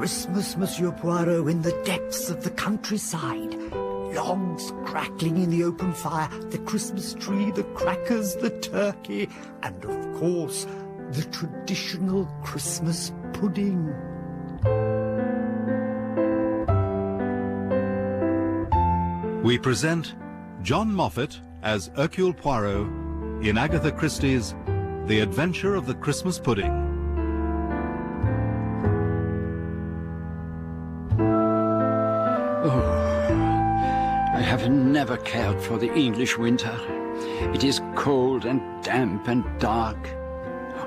Christmas, Monsieur Poirot, in the depths of the countryside. Logs crackling in the open fire, the Christmas tree, the crackers, the turkey, and of course, the traditional Christmas pudding. We present John Moffat as Hercule Poirot in Agatha Christie's The Adventure of the Christmas Pudding. I have never cared for the English winter. It is cold and damp and dark.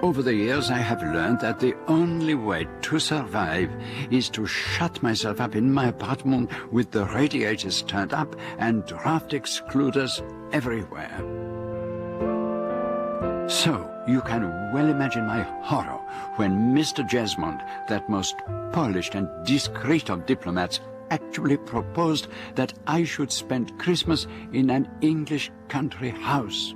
Over the years, I have learned that the only way to survive is to shut myself up in my apartment with the radiators turned up and draft excluders everywhere. So, you can well imagine my horror when Mr. Jesmond, that most polished and discreet of diplomats, actually proposed that I should spend Christmas in an English country house.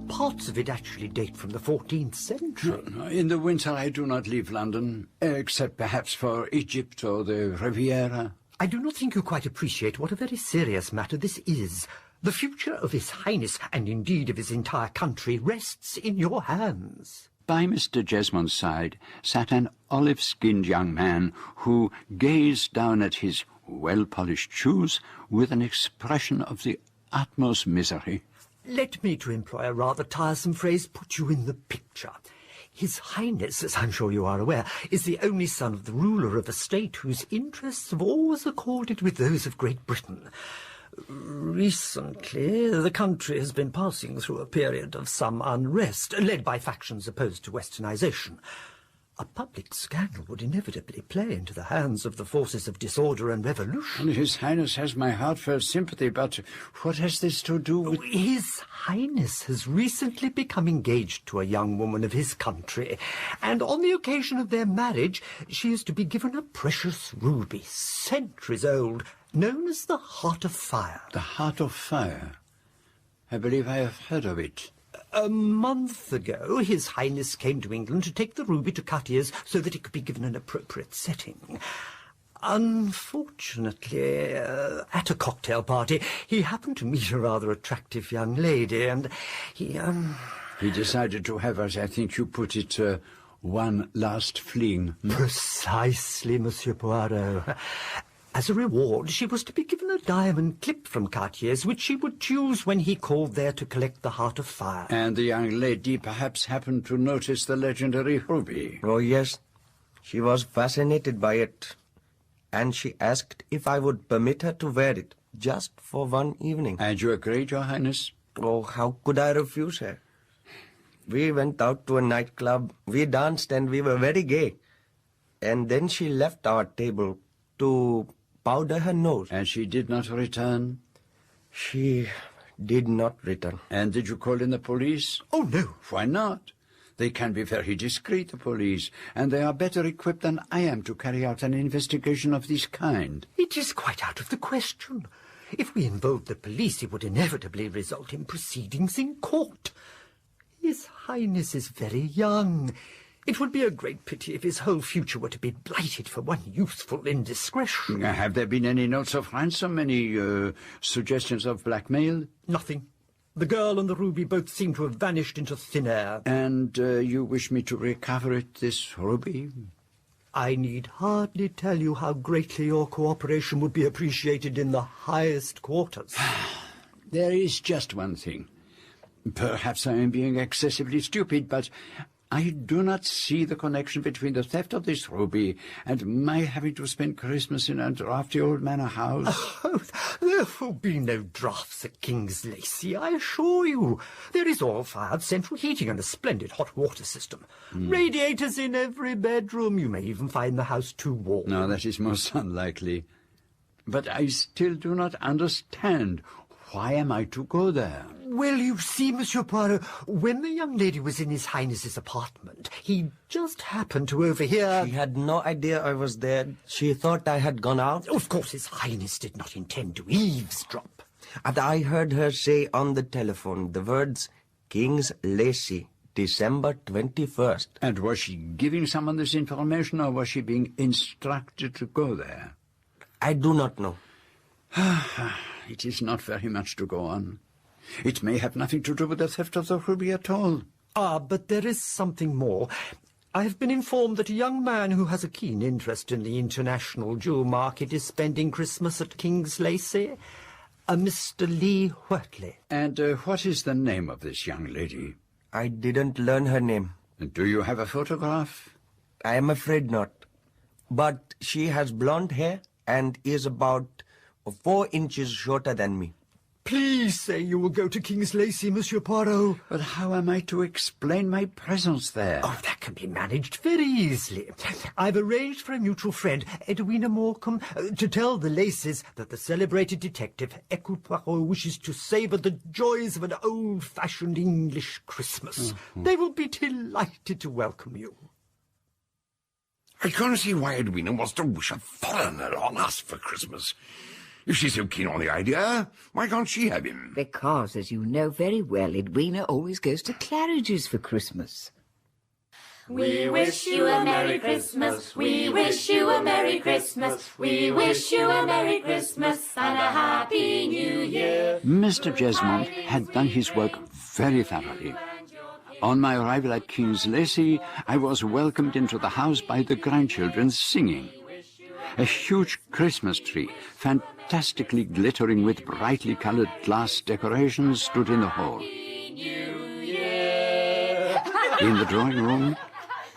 Parts of it actually date from the 14th century. No, in the winter I do not leave London, except perhaps for Egypt or the Riviera. I do not think you quite appreciate what a very serious matter this is. The future of His Highness, and indeed of his entire country, rests in your hands. By Mr. Jesmond's side sat an olive-skinned young man who gazed down at his well-polished shoes with an expression of the utmost misery. Let me, to employ a rather tiresome phrase, put you in the picture. His Highness, as I'm sure you are aware, is the only son of the ruler of a state whose interests have always accorded with those of Great Britain. Recently, the country has been passing through a period of some unrest, led by factions opposed to westernization. A public scandal would inevitably play into the hands of the forces of disorder and revolution. And His Highness has my heartfelt sympathy, but what has this to do with... His Highness has recently become engaged to a young woman of his country, and on the occasion of their marriage, she is to be given a precious ruby, centuries old, known as the Heart of Fire. The Heart of Fire? I believe I have heard of it. A month ago, His Highness came to England to take the ruby to Cartier's so that it could be given an appropriate setting. Unfortunately, at a cocktail party, he happened to meet a rather attractive young lady, and he decided to have, as I think you put it, one last fling. Precisely, Monsieur Poirot. As a reward, she was to be given a diamond clip from Cartier's, which she would choose when he called there to collect the Heart of Fire. And the young lady perhaps happened to notice the legendary ruby. Oh, yes. She was fascinated by it. And she asked if I would permit her to wear it, just for one evening. And you agreed, Your Highness? Oh, how could I refuse her? We went out to a nightclub, we danced, and we were very gay. And then she left our table to powder her nose. And she did not return? She did not return. And did you call in the police? Oh, no. Why not? They can be very discreet, the police, and they are better equipped than I am to carry out an investigation of this kind. It is quite out of the question. If we involved the police, it would inevitably result in proceedings in court. His Highness is very young. It would be a great pity if his whole future were to be blighted for one youthful indiscretion. Have there been any notes of ransom, any suggestions of blackmail? Nothing. The girl and the ruby both seem to have vanished into thin air. And you wish me to recover it, this ruby? I need hardly tell you how greatly your cooperation would be appreciated in the highest quarters. There is just one thing. Perhaps I am being excessively stupid, but I do not see the connection between the theft of this ruby and my having to spend Christmas in a drafty old manor house. Oh, there will be no drafts at King's Lacey, I assure you. There is all-fired central heating and a splendid hot water system. Radiators in every bedroom. You may even find the house too warm. No, that is most unlikely. But I still do not understand. Why am I to go there? Well, you see, Monsieur Poirot, when the young lady was in His Highness's apartment, he just happened to overhear... She had no idea I was there. She thought I had gone out. Of course, His Highness did not intend to eavesdrop. And I heard her say on the telephone the words, King's Lacey, December 21st. And was she giving someone this information, or was she being instructed to go there? I do not know. It is not very much to go on. It may have nothing to do with the theft of the ruby at all. Ah, but there is something more. I have been informed that a young man who has a keen interest in the international jewel market is spending Christmas at King's Lacey. A Mr. Lee Whitley. And what is the name of this young lady? I didn't learn her name. And do you have a photograph? I am afraid not. But she has blonde hair and is about 4 inches shorter than me. Please say you will go to King's Lacey, Monsieur Poirot. But how am I to explain my presence there? Oh, that can be managed very easily. I've arranged for a mutual friend, Edwina Morecambe, to tell the Lacys that the celebrated detective, Hercule Poirot, wishes to savour the joys of an old-fashioned English Christmas. They will be delighted to welcome you. I can't see why Edwina wants to wish a foreigner on us for Christmas. If she's so keen on the idea, why can't she have him? Because, as you know very well, Edwina always goes to Claridge's for Christmas. We wish you a Merry Christmas. We wish you a Merry Christmas. We wish you a Merry Christmas and a Happy New Year. Mr. Jesmond had done his work very thoroughly. On my arrival at King's Lacey, I was welcomed into the house by the grandchildren singing. A huge Christmas tree, fantastically glittering with brightly coloured glass decorations, stood in the hall. In the drawing room,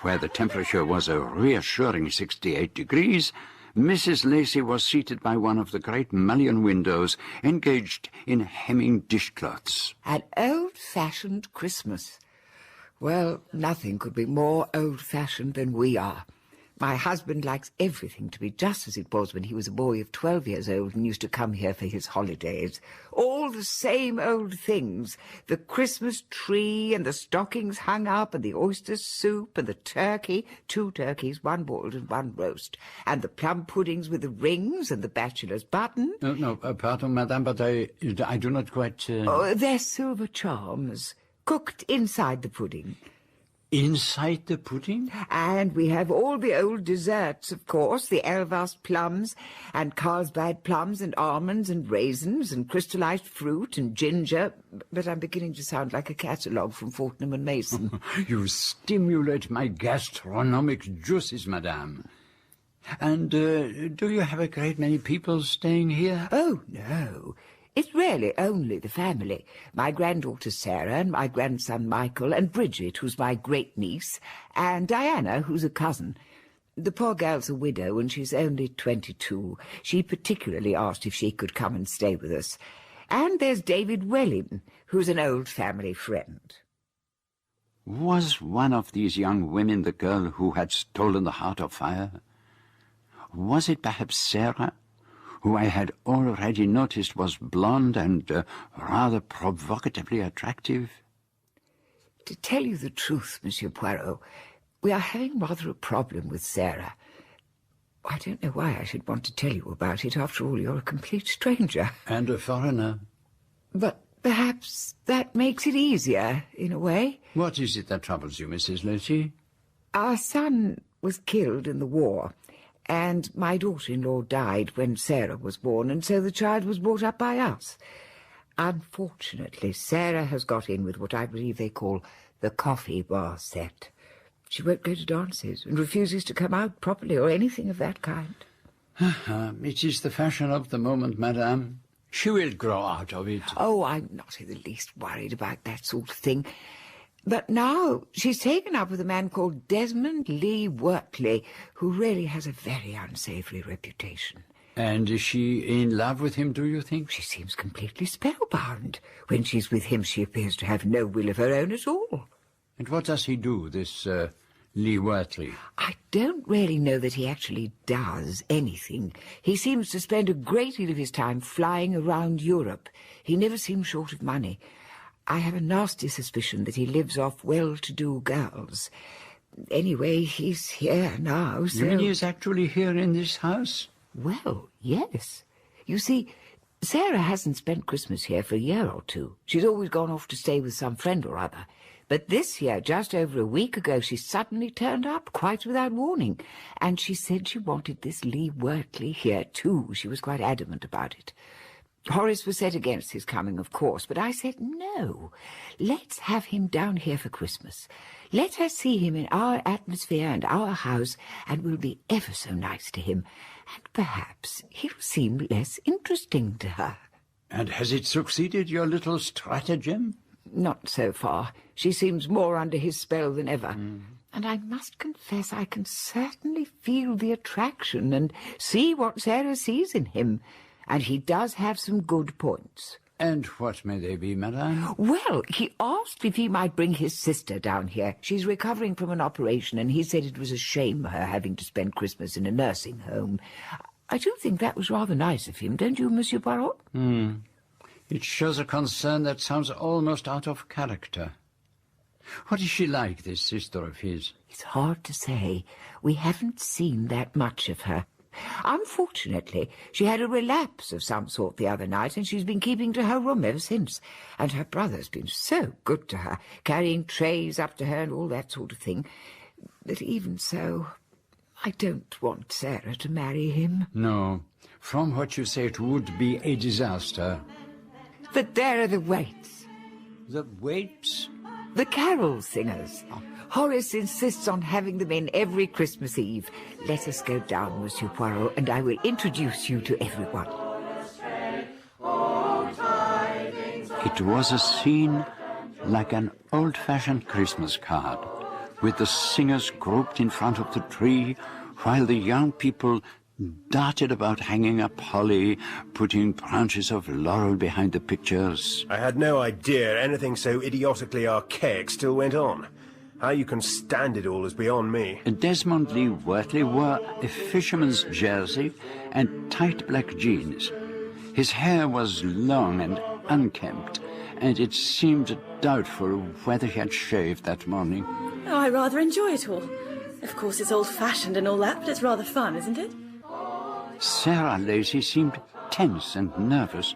where the temperature was a reassuring 68 degrees, Mrs. Lacey was seated by one of the great mullion windows, engaged in hemming dishcloths. An old-fashioned Christmas. Well, nothing could be more old-fashioned than we are. My husband likes everything to be just as it was when he was a boy of 12 years old and used to come here for his holidays. All the same old things. The Christmas tree and the stockings hung up and the oyster soup and the turkey, 2 turkeys, 1 boiled and 1 roast, and the plum puddings with the rings and the bachelor's button. Pardon, madame, but I do not quite... Oh, they're silver charms, cooked inside the pudding. Inside the pudding? And we have all the old desserts, of course, the Elvas plums and Carlsbad plums and almonds and raisins and crystallized fruit and ginger. But I'm beginning to sound like a catalogue from Fortnum and Mason. You stimulate my gastronomic juices, madame. And do you have a great many people staying here? Oh, no. It's really only the family. My granddaughter Sarah and my grandson Michael and Bridget, who's my great-niece, and Diana, who's a cousin. The poor girl's a widow and she's only 22. She particularly asked if she could come and stay with us. And there's David Welling, who's an old family friend. Was one of these young women the girl who had stolen the Heart of Fire? Was it perhaps Sarah, who I had already noticed was blonde and rather provocatively attractive? To tell you the truth, Monsieur Poirot, we are having rather a problem with Sarah. I don't know why I should want to tell you about it. After all, you're a complete stranger. And a foreigner. But perhaps that makes it easier, in a way. What is it that troubles you, Mrs. Lacey? Our son was killed in the war, and my daughter-in-law died when Sarah was born, and so the child was brought up by us. Unfortunately, Sarah has got in with what I believe they call the coffee bar set. She won't go to dances and refuses to come out properly or anything of that kind. It is the fashion of the moment, madame. She will grow out of it. Oh, I'm not in the least worried about that sort of thing. But now she's taken up with a man called Desmond Lee Wortley, who really has a very unsavoury reputation. And is she in love with him, do you think? She seems completely spellbound. When she's with him, she appears to have no will of her own at all. And what does he do, this Lee Wortley? I don't really know that he actually does anything. He seems to spend a great deal of his time flying around Europe. He never seems short of money. I have a nasty suspicion that he lives off well-to-do girls. Anyway, he's here now, so... You mean he's actually here in this house? Well, yes. You see, Sarah hasn't spent Christmas here for a year or two. She's always gone off to stay with some friend or other. But this year, just over a week ago, she suddenly turned up, quite without warning. And she said she wanted this Lee Wortley here, too. She was quite adamant about it. Horace was set against his coming, of course, but I said, no, let's have him down here for Christmas. Let her see him in our atmosphere and our house, and we'll be ever so nice to him. And perhaps he'll seem less interesting to her. And has it succeeded, your little stratagem? Not so far. She seems more under his spell than ever. And I must confess I can certainly feel the attraction and see what Sarah sees in him. And he does have some good points. And what may they be, madame? Well, he asked if he might bring his sister down here. She's recovering from an operation, and he said it was a shame her having to spend Christmas in a nursing home. I do think that was rather nice of him, don't you, Monsieur Poirot? It shows a concern that sounds almost out of character. What is she like, this sister of his? It's hard to say. We haven't seen that much of her. Unfortunately, she had a relapse of some sort the other night, and she's been keeping to her room ever since. And her brother's been so good to her, carrying trays up to her and all that sort of thing. But even so, I don't want Sarah to marry him. No. From what you say, it would be a disaster. But there are the Waits. The Waits? The carol singers. Horace insists on having them in every Christmas Eve. Let us go down, Monsieur Poirot, and I will introduce you to everyone. It was a scene like an old-fashioned Christmas card, with the singers grouped in front of the tree, while the young people darted about hanging up holly, putting branches of laurel behind the pictures. I had no idea anything so idiotically archaic still went on. How you can stand it all is beyond me. Desmond Lee Wortley wore a fisherman's jersey and tight black jeans. His hair was long and unkempt, and it seemed doubtful whether he had shaved that morning. Oh, I rather enjoy it all. Of course, it's old-fashioned and all that, but it's rather fun, isn't it? Sarah Lacey seemed tense and nervous.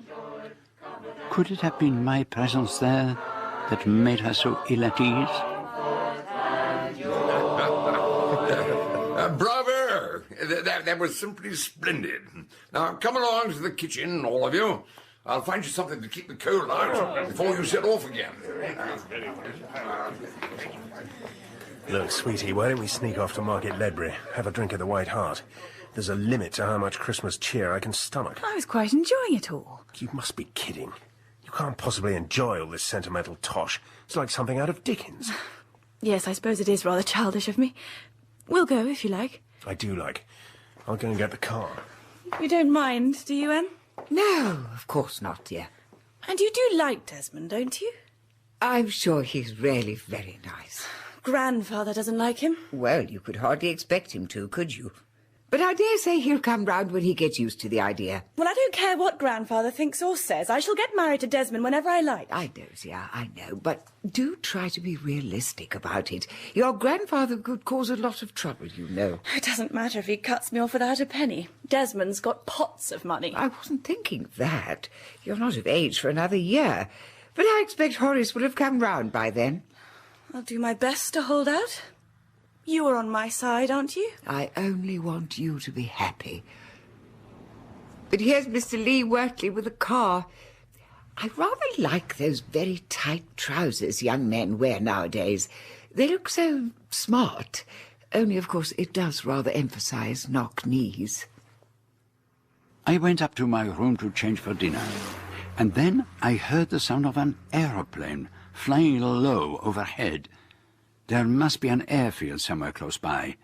Could it have been my presence there that made her so ill at ease? Bravo! That was simply splendid. Now, come along to the kitchen, all of you. I'll find you something to keep the cold out before you set off again. Look, sweetie, why don't we sneak off to Market Ledbury, have a drink at the White Hart? There's a limit to how much Christmas cheer I can stomach. I was quite enjoying it all. You must be kidding. You can't possibly enjoy all this sentimental tosh. It's like something out of Dickens. Yes, I suppose it is rather childish of me. We'll go, if you like. I do like. I'll go and get the car. You don't mind, do you, Anne? No, of course not, dear. And you do like Desmond, don't you? I'm sure he's really very nice. Grandfather doesn't like him. Well, you could hardly expect him to, could you? But I dare say he'll come round when he gets used to the idea. Well, I don't care what Grandfather thinks or says. I shall get married to Desmond whenever I like. I know, dear, I know. But do try to be realistic about it. Your grandfather could cause a lot of trouble, you know. It doesn't matter if he cuts me off without a penny. Desmond's got pots of money. I wasn't thinking of that. You're not of age for another year. But I expect Horace will have come round by then. I'll do my best to hold out. You are on my side, aren't you? I only want you to be happy. But here's Mr. Lee Wortley with a car. I rather like those very tight trousers young men wear nowadays. They look so smart. Only, of course, it does rather emphasize knock knees. I went up to my room to change for dinner, and then I heard the sound of an aeroplane flying low overhead. There must be an airfield somewhere close by.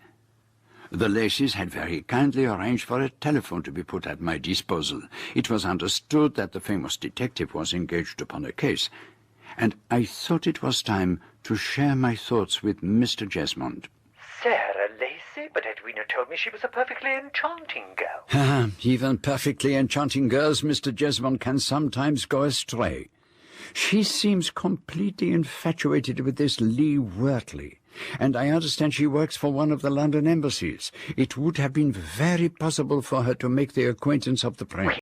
The Lacys had very kindly arranged for a telephone to be put at my disposal. It was understood that the famous detective was engaged upon a case, and I thought it was time to share my thoughts with Mr. Jesmond. Sarah Lacey? But Edwina told me she was a perfectly enchanting girl. Even perfectly enchanting girls, Mr. Jesmond, can sometimes go astray. She seems completely infatuated with this Lee Wortley, and I understand she works for one of the London embassies. It would have been very possible for her to make the acquaintance of the Prince.